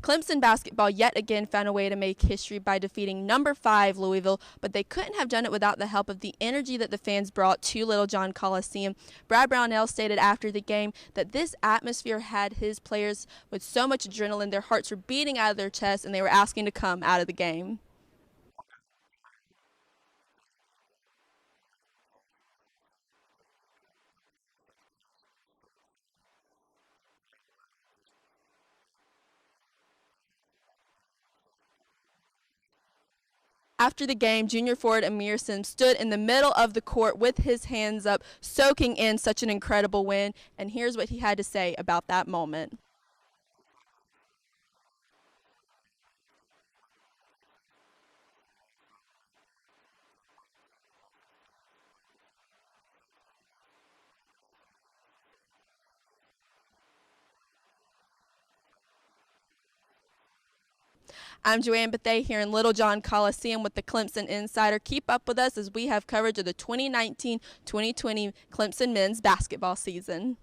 Clemson basketball yet again found a way to make history by defeating number 5 Louisville, but they couldn't have done it without the help of the energy that the fans brought to Littlejohn Coliseum. Brad Brownell stated after the game that this atmosphere had his players with so much adrenaline, their hearts were beating out of their chests, and they were asking to come out of the game. After the game, junior forward Amir Sims stood in the middle of the court with his hands up, soaking in such an incredible win. And here's what he had to say about that moment. I'm Joanne Bethea here in Littlejohn Coliseum with the Clemson Insider. Keep up with us as we have coverage of the 2019-2020 Clemson men's basketball season.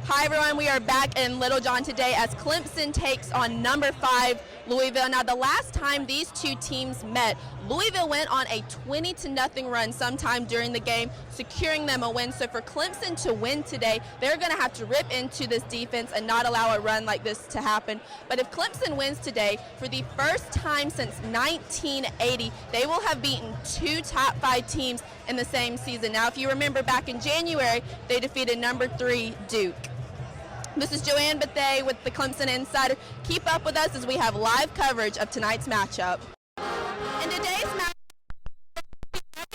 Hi everyone, we are back in Littlejohn today as Clemson takes on number 5 Louisville. Now the last time these two teams met, Louisville went on a 20-0 run sometime during the game, securing them a win. So for Clemson to win today, they're going to have to rip into this defense and not allow a run like this to happen. But if Clemson wins today, for the first time since 1980, they will have beaten 2 top 5 teams in the same season. Now if you remember back in January, they defeated number 3 Duke. This is Joanne Bethea with the Clemson Insider. Keep up with us as we have live coverage of tonight's matchup. In today's matchup,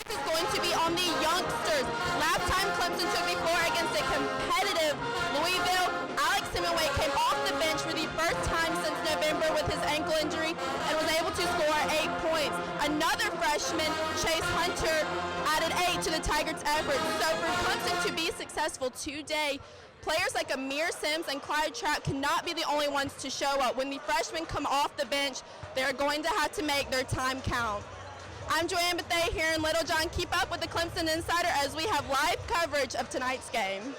is going to be on the youngsters. Last time Clemson took the floor against a competitive Louisville, Alex Hemingway came off the bench for the first time since November with his ankle injury and was able to score 8 points. Another freshman, Chase Hunter, added 8 to the Tigers' effort. So for Clemson to be successful today, players like Amir Sims and Clyde Trapp cannot be the only ones to show up. When the freshmen come off the bench, they're going to have to make their time count. I'm Joanne Bethea here in Littlejohn. Keep up with the Clemson Insider as we have live coverage of tonight's game.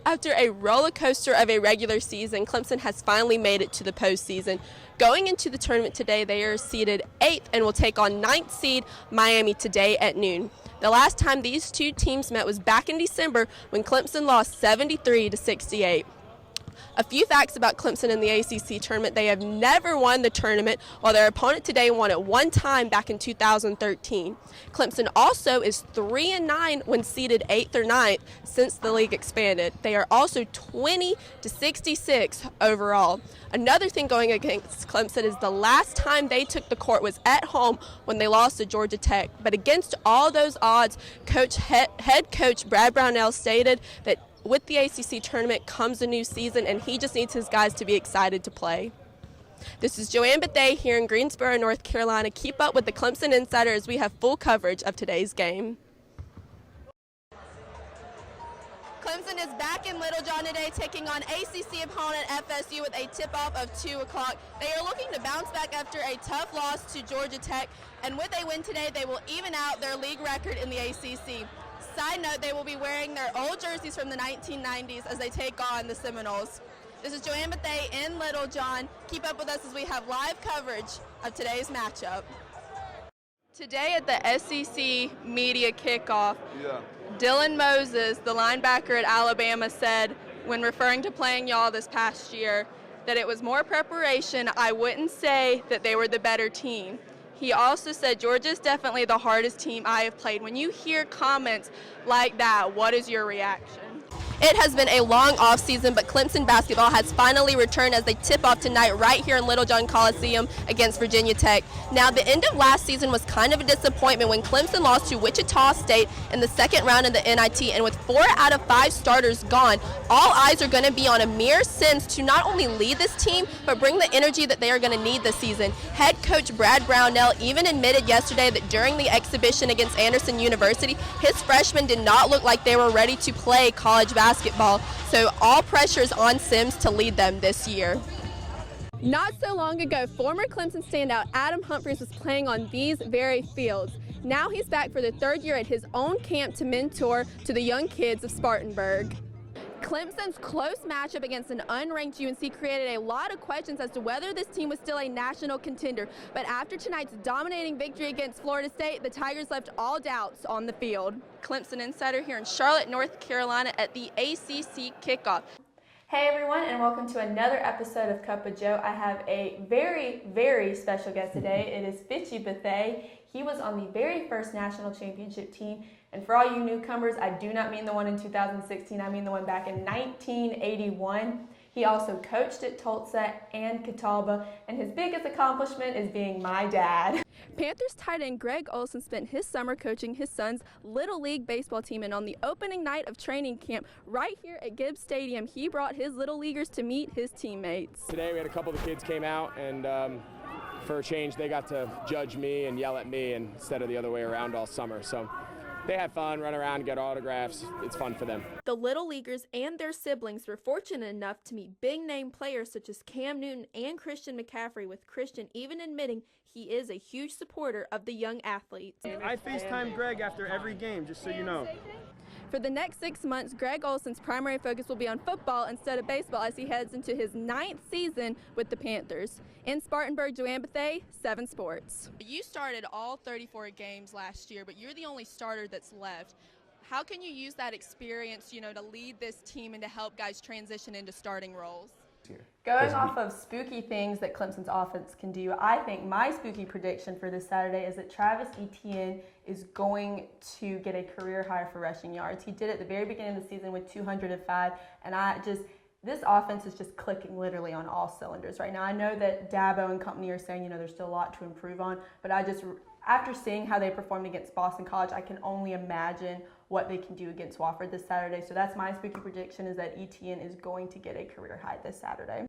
After a roller coaster of a regular season, Clemson has finally made it to the postseason. Going into the tournament today, they are seeded 8th and will take on 9th seed Miami today at noon. The last time these two teams met was back in December when Clemson lost 73-68. A few facts about Clemson in the ACC tournament: they have never won the tournament, while their opponent today won it one time back in 2013. Clemson also is 3-9 when seeded 8th or 9th since the league expanded. They are also 20-66 overall. Another thing going against Clemson is the last time they took the court was at home when they lost to Georgia Tech. But against all those odds, head coach Brad Brownell stated that with the ACC tournament comes a new season, and he just needs his guys to be excited to play. This is Joanne Bethea here in Greensboro, North Carolina. Keep up with the Clemson Insider as we have full coverage of today's game. Clemson is back in Littlejohn today, taking on ACC opponent FSU with a tip-off of 2 o'clock. They are looking to bounce back after a tough loss to Georgia Tech, and with a win today, they will even out their league record in the ACC. Side note, they will be wearing their old jerseys from the 1990s as they take on the Seminoles. This is Joanne Bethea in Littlejohn. Keep up with us as we have live coverage of today's matchup. Today at the SEC media kickoff, Dylan Moses, the linebacker at Alabama, said when referring to playing y'all this past year that it was more preparation. I wouldn't say that they were the better team. He also said Georgia's definitely the hardest team I have played. When you hear comments like that, what is your reaction? It has been a long offseason, but Clemson basketball has finally returned as they tip off tonight right here in Littlejohn Coliseum against Virginia Tech. Now, the end of last season was kind of a disappointment when Clemson lost to Wichita State in the second round of the NIT, and with 4 out of 5 starters gone, all eyes are going to be on Amir Sims to not only lead this team, but bring the energy that they are going to need this season. Head coach Brad Brownell even admitted yesterday that during the exhibition against Anderson University, his freshmen did not look like they were ready to play college basketball. So all pressure is on Sims to lead them this year. Not so long ago, former Clemson standout Adam Humphries was playing on these very fields. Now he's back for the 3rd year at his own camp to mentor to the young kids of Spartanburg. Clemson's close matchup against an unranked UNC created a lot of questions as to whether this team was still a national contender. But after tonight's dominating victory against Florida State, the Tigers left all doubts on the field. Clemson Insider here in Charlotte, North Carolina at the ACC kickoff. Hey everyone, and welcome to another episode of Cup of Joe. I have a very, very special guest today. It is Fichy Bethea. He was on the very first national championship team. And for all you newcomers, I do not mean the one in 2016. I mean the one back in 1981. He also coached at Tulsa and Catawba, and his biggest accomplishment is being my dad. Panthers tight end Greg Olsen spent his summer coaching his son's Little League baseball team, and on the opening night of training camp right here at Gibbs Stadium, he brought his Little Leaguers to meet his teammates. Today we had a couple of the kids came out, and for a change they got to judge me and yell at me instead of the other way around all summer. So they had fun, run around, get autographs. It's fun for them. The Little Leaguers and their siblings were fortunate enough to meet big-name players such as Cam Newton and Christian McCaffrey, with Christian even admitting he is a huge supporter of the young athletes. I FaceTime Greg after every game, just so you know. For the next 6 months, Greg Olsen's primary focus will be on football instead of baseball as he heads into his 9th season with the Panthers. In Spartanburg, Joanne Bethea, 7 Sports. You started all 34 games last year, but you're the only starter that's left. How can you use that experience, to lead this team and to help guys transition into starting roles? Going off of spooky things that Clemson's offense can do, I think my spooky prediction for this Saturday is that Travis Etienne is going to get a career high for rushing yards. He did it at the very beginning of the season with 205, and this offense is just clicking literally on all cylinders right now. I know that Dabo and company are saying, there's still a lot to improve on, but after seeing how they performed against Boston College, I can only imagine what they can do against Wofford this Saturday. So that's my spooky prediction, is that Etienne is going to get a career high this Saturday.